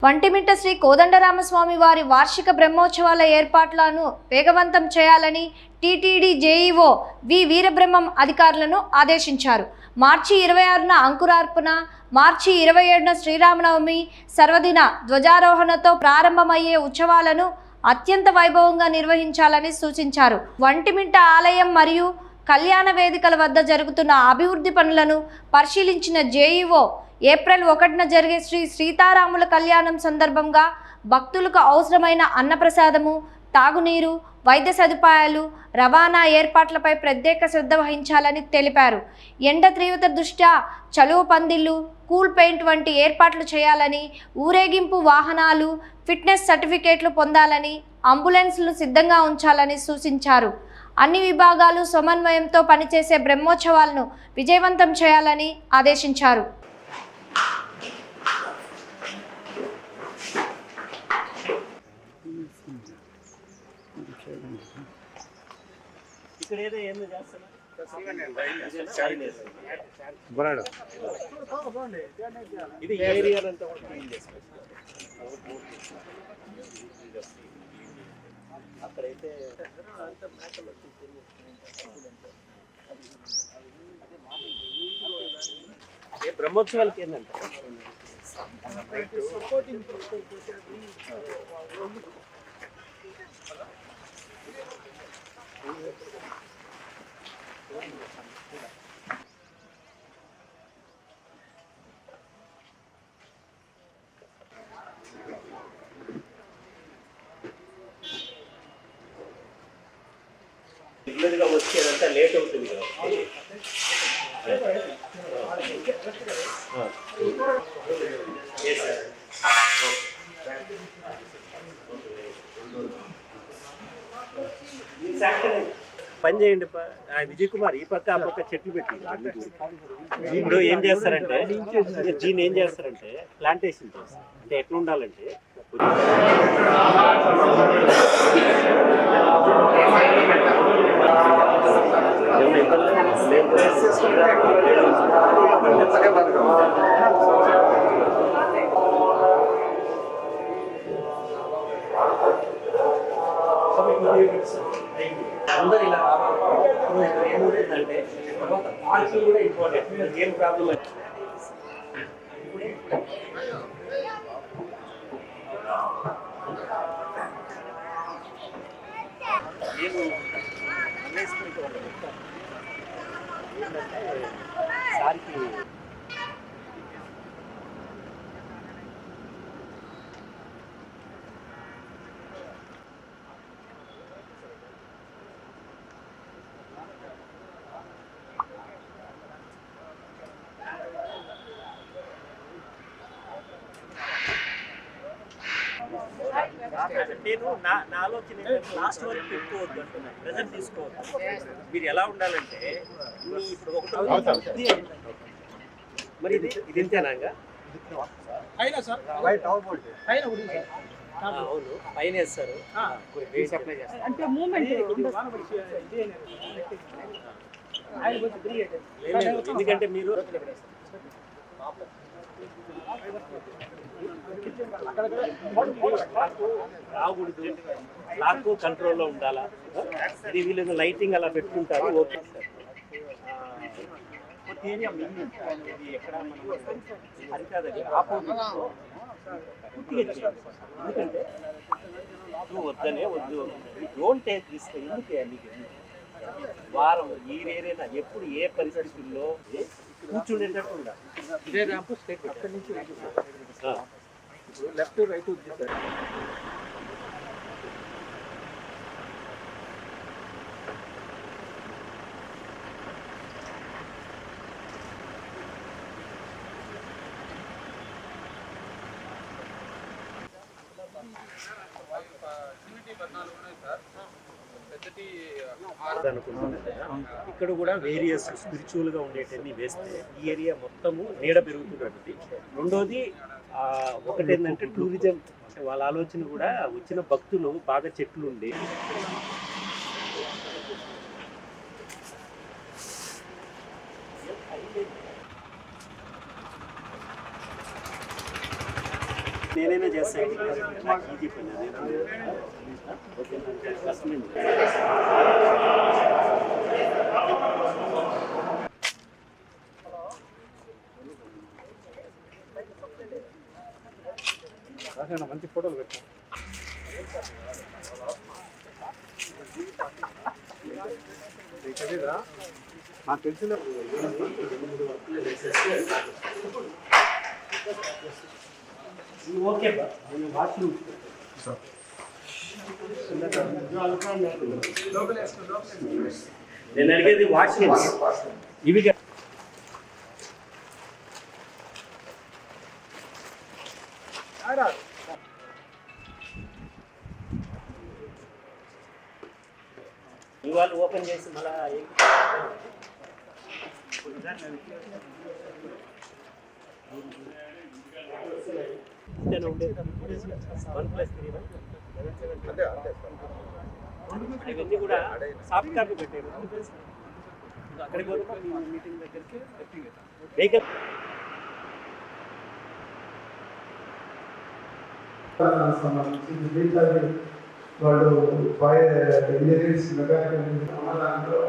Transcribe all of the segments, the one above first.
వంటిమిట్ట శ్రీ కోదండరామస్వామి వారి వార్షిక బ్రహ్మోత్సవాల ఏర్పాట్లను వేగవంతం చేయాలని టీటీడీ జేఈఓ వి వీరబ్రహ్మం అధికారులను ఆదేశించారు. మార్చి 26న అంకురార్పణ, మార్చి 27న శ్రీరామనవమి సర్వదిన ధ్వజారోహణతో ప్రారంభమయ్యే ఉత్సవాలను అత్యంత వైభవంగా నిర్వహించాలని సూచించారు. వంటిమిట్ట ఆలయం మరియు కళ్యాణ వేదికల వద్ద జరుగుతున్న అభివృద్ధి పనులను పరిశీలించిన జేఈఓ ఏప్రిల్ 1న జరిగే శ్రీ సీతారాముల కళ్యాణం సందర్భంగా భక్తులకు అవసరమైన అన్నప్రసాదము, తాగునీరు, వైద్య సదుపాయాలు, రవాణా ఏర్పాట్లపై ప్రత్యేక శ్రద్ధ వహించాలని తెలిపారు. ఎండ తీవ్రత దృష్ట్యా చలువ పందిళ్లు, కూల్ పెయింట్ వంటి ఏర్పాట్లు చేయాలని, ఊరేగింపు వాహనాలు ఫిట్నెస్ సర్టిఫికేట్లు పొందాలని, అంబులెన్స్లు సిద్ధంగా ఉంచాలని సూచించారు. అన్ని విభాగాలు సమన్వయంతో పనిచేసే బ్రహ్మోత్సవాలను విజయవంతం చేయాలని ఆదేశించారు. ఇది ఏరియా అంతా అక్కడైతే బ్రహ్మోత్సవాలకి ఏంటంటే రెగ్యులర్గా వచ్చేదంతా లేట్ అవుతుంది కదా. పని చేయండి విజయ్ కుమార్, ఈ పక్క ఆ పక్క చెట్లు పెట్టి ఇప్పుడు ఏం చేస్తారంటే దీన్ని ఏం చేస్తారంటే ప్లాంటేషన్ చేస్తారు. అంటే ఎట్లా ఉండాలంటే అందరూ ఇలా ఏమవుతుందంటే తర్వాత పాలసీ కూడా ఇంపార్టెంట్. ఏం ప్రాబ్లం అంటే నేను సారికి నేను నా ఆలోచన ఏంటంటే లాస్ట్ వరకు పెట్టుకోవద్దు అంటున్నాను, ప్రెజర్ తీసుకోవద్దు. మీరు ఎలా ఉండాలంటే ఇప్పుడు ఒకటి మరి ఇది ఇంతేనా? అవును, పైన వేస్తారు అంటే ఎందుకంటే మీరు రాకూడదు, లాక్ కంట్రోల్లో ఉండాలా. ఇది వీళ్ళు లైటింగ్ అలా పెట్టుకుంటారు. Okay sir. ఎక్కడ హరిత దగ్గర ఆపోజిట్ ఎందుకంటే నువ్వు వద్దనే వద్దు, డోంట్ టేక్ రిస్క్. ఎందుకే నీకు వారం ఈ ఏరైనా ఎప్పుడు ఏ పరిస్థితుల్లో కూర్చుండేటట్టు ఉండాలి. ఇదే ర్యాంపు స్ట్రైట్ అక్కడి నుంచి లెఫ్ట్ రైట్ ఉంది సార్. ఇక్కడ కూడా వేరియస్ స్పిరిచువల్ గా ఉండేటన్ని వేస్తే ఈ ఏరియా మొత్తము నీడ పెరుగుతున్నది. రెండోది ఒకటి ఏంటంటే టూరిజం, వాళ్ళ ఆలోచన కూడా వచ్చిన భక్తులు బాగా చెట్లు ఉండి నేనైనా చేస్తాను, నాకు ఈజీ పని అదే. ఓకే, కష్టమైంది. మంచి ఫోటోలు పెట్టాను. నాకు తెలిసిన ఓకే బా, వాష్రూమ్ నేను అడిగేది వాష్రూమ్ ఇవి ఇవాళ ఓపెన్ చేసి మళ్ళా ఇవన్నీ కూడా సాఫ్ట్ కాపీ పెట్టారు. అక్కడికి మీటింగ్ దగ్గరికి వెహికల్ సంబంధించి వాళ్ళు ఇంజనీర్స్ మెకానికల్ దాంట్లో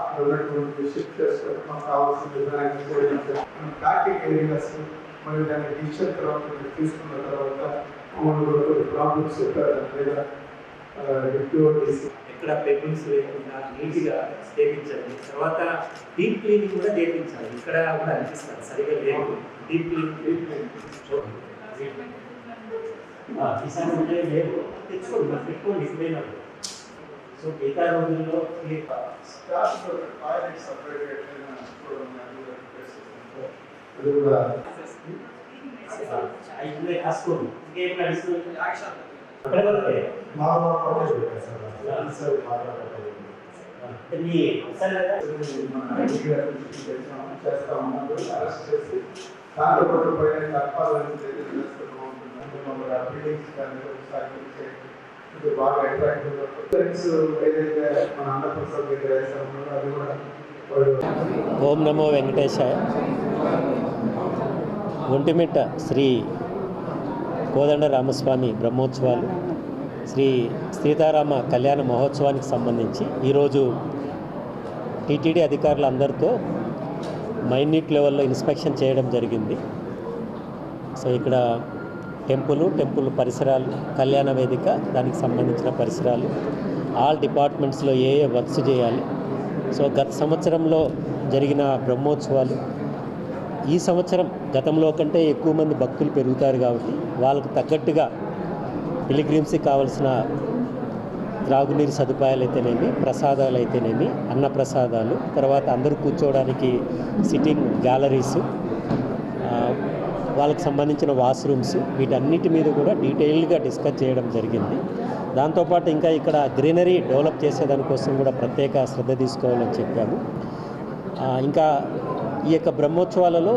అక్కడ ఉన్నటువంటి షిఫ్ట్ చేసుకోవడం మాకు కావాల్సిన డిజైన్ ప్యాకింగ్ ఏరియాస్ మరియు దాన్ని డిజిటల్ తర్వాత తీసుకున్న తర్వాత ప్రాబ్లమ్స్ ఎక్కడ పెబుల్స్ లేకుండా నీట్గా చేయించాలి. తర్వాత డీప్ క్లీనింగ్ కూడా చేయించాలి. ఇక్కడ కూడా అనిపిస్తారు సరిగా లేదు. డీప్ క్లీనింగ్ ఈసారి ఉంటే లేదు, తెచ్చుకోండి, మరి పెట్టుకోండి ఇప్పుడైనా. సో మిగతా రోజుల్లో కాసుకోండి. ఇంకేం నడుస్తుంది బాగా ఏదైతే మన ఆంధ్రప్రదేశ్ దగ్గర వేస్తామో అది కూడా ఓం నమో వెంకటేశాయ. ఒంటిమిట్ట శ్రీ కోదండ రామస్వామి బ్రహ్మోత్సవాలు, శ్రీ సీతారామ కళ్యాణ మహోత్సవానికి సంబంధించి ఈరోజు టీటీడీ అధికారులందరితో మైన్యూట్ లెవెల్లో ఇన్స్పెక్షన్ చేయడం జరిగింది. సో ఇక్కడ టెంపుల్ పరిసరాలు, కళ్యాణ వేదిక, దానికి సంబంధించిన పరిసరాలు, ఆల్ డిపార్ట్మెంట్స్లో ఏ వర్క్స్ చేయాలి. సో గత సంవత్సరంలో జరిగిన బ్రహ్మోత్సవాలు ఈ సంవత్సరం గతంలో కంటే ఎక్కువ మంది భక్తులు పెరుగుతారు కాబట్టి వాళ్ళకు తగ్గట్టుగా పిలిగ్రిమ్స్కి కావాల్సిన త్రాగునీరు సదుపాయాలు అయితేనేమి, ప్రసాదాలు అయితేనేమి, అన్నప్రసాదాలు, తర్వాత అందరూ కూర్చోవడానికి సిట్టింగ్ గ్యాలరీసు, వాళ్ళకి సంబంధించిన వాష్రూమ్స్, వీటన్నిటి మీద కూడా డీటెయిల్గా డిస్కస్ చేయడం జరిగింది. దాంతోపాటు ఇంకా ఇక్కడ గ్రీనరీ డెవలప్ చేసేదానికోసం కూడా ప్రత్యేక శ్రద్ధ తీసుకోవాలని చెప్పాము. ఇంకా ఈ యొక్క బ్రహ్మోత్సవాలలో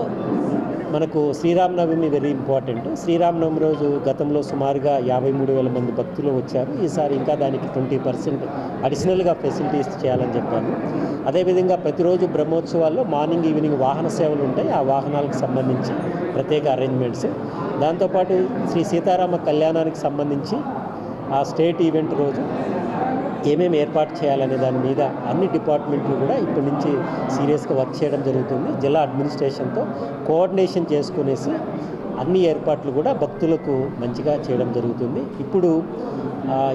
మనకు శ్రీరామనవమి వెరీ ఇంపార్టెంట్. శ్రీరామనవమి రోజు గతంలో సుమారుగా 53,000 మంది భక్తులు వచ్చారు. ఈసారి ఇంకా దానికి 20% అడిషనల్గా ఫెసిలిటీస్ చేయాలని చెప్పాను. అదేవిధంగా ప్రతిరోజు బ్రహ్మోత్సవాల్లో మార్నింగ్ ఈవినింగ్ వాహన సేవలు ఉంటాయి. ఆ వాహనాలకు సంబంధించి ప్రత్యేక అరేంజ్మెంట్స్, దాంతోపాటు శ్రీ సీతారామ కళ్యాణానికి సంబంధించి ఆ స్టేట్ ఈవెంట్ రోజు ఏమేమి ఏర్పాటు చేయాలనే దాని మీద అన్ని డిపార్ట్మెంట్లు కూడా ఇప్పటి నుంచి సీరియస్గా వర్క్ చేయడం జరుగుతుంది. జిల్లా అడ్మినిస్ట్రేషన్తో కోఆర్డినేషన్ చేసుకునేసి అన్ని ఏర్పాట్లు కూడా భక్తులకు మంచిగా చేయడం జరుగుతుంది. ఇప్పుడు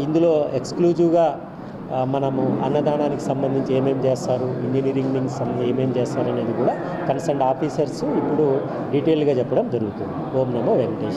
ఇందులో ఎక్స్క్లూజివ్గా మనము అన్నదానానికి సంబంధించి ఏమేమి చేస్తారు, ఇంజనీరింగ్ ఏమేమి చేస్తారు అనేది కూడా కన్సర్న్ ఆఫీసర్స్ ఇప్పుడు డీటెయిల్గా చెప్పడం జరుగుతుంది. ఓం నమో వెంకటేశ్వర.